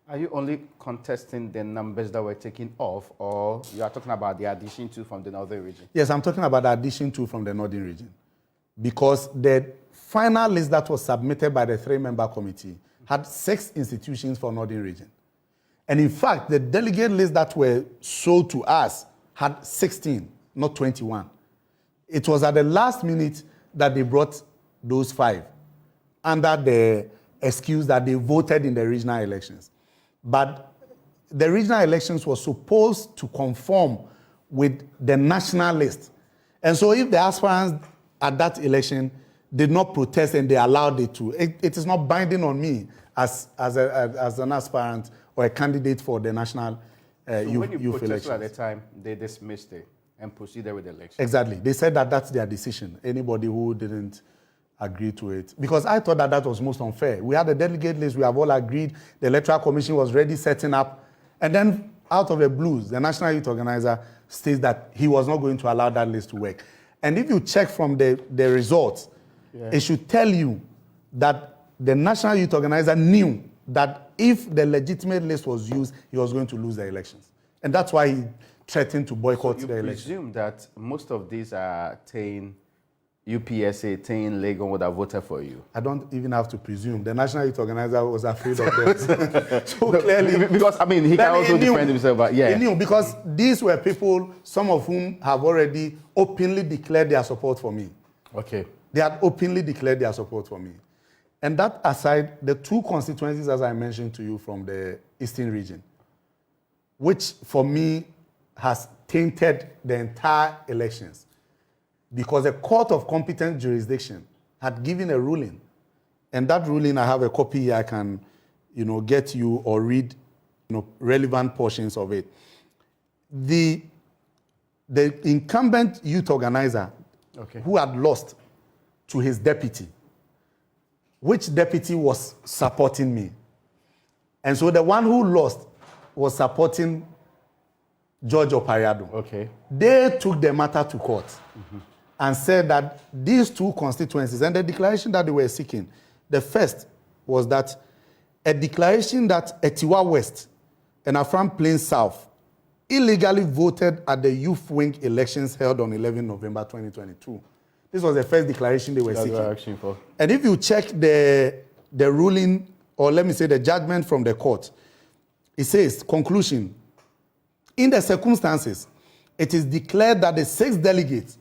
Are you only contesting the numbers that were taken off, or you are talking about the addition to from the northern region? Yes, I'm talking about the addition to from the northern region. Because the final list that was submitted by the 3-member committee had 6 institutions for northern region. And in fact, the delegate list that were sold to us had 16, not 21. It was at the last minute that they brought those 5 under the excuse that they voted in the regional elections. But the regional elections were supposed to conform with the national list. And so if the aspirants at that election did not protest and they allowed it to, it is not binding on me as an aspirant or a candidate for the national youth elections. At the time, they dismissed it and proceeded with the election. Exactly. They said that that's their decision. Anybody who didn't agree to it. Because I thought that was most unfair. We had a delegate list. We have all agreed. The Electoral Commission was ready setting up. And then out of the blues, the National Youth Organizer states that he was not going to allow that list to work. And if you check from the results, it should tell you that the National Youth Organizer knew that if the legitimate list was used, he was going to lose the elections. And that's why he threatened to boycott the election. You presume that most of these are UPSA, Legon would have voted for you. I don't even have to presume. The National Youth Organizer was afraid of them. So clearly, because I mean, he can also defend himself. But yeah, he knew because these were people, some of whom have already openly declared their support for me. Okay, they had openly declared their support for me. And that aside, the 2 constituencies, as I mentioned to you, from the Eastern region, which for me has tainted the entire elections. Because the Court of Competent Jurisdiction had given a ruling. And that ruling, I have a copy here, I can, get you or read, relevant portions of it. The incumbent youth organizer who had lost to his deputy, which deputy was supporting me. And so the one who lost was supporting George Opariado. Okay. They took the matter to court. And said that these 2 constituencies, and the declaration that they were seeking, the first was that a declaration that Etiwa West and Afram Plains South illegally voted at the youth wing elections held on 11 November 2022. This was the first declaration they were seeking. For. And if you check the ruling, or let me say the judgment from the court, it says, conclusion, in the circumstances, it is declared that the 6 delegates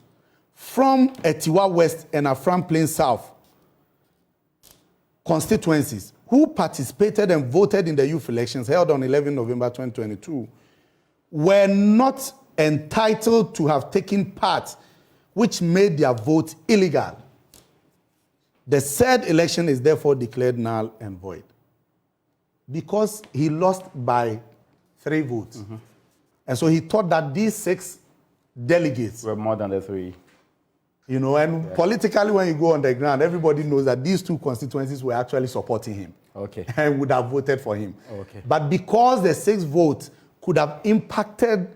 from Etiwa West and Afram Plains South constituencies who participated and voted in the youth elections held on 11 November 2022 were not entitled to have taken part, which made their vote illegal. The said election is therefore declared null and void. Because he lost by 3 votes. And so he thought that these 6 delegates were more than the 3. And politically, when you go on the ground, everybody knows that these 2 constituencies were actually supporting him. Okay. And would have voted for him. Okay. But because the 6 votes could have impacted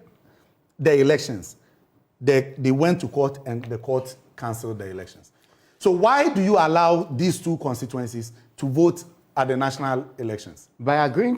the elections, they went to court and the court canceled the elections. So why do you allow these 2 constituencies to vote at the national elections? By agreeing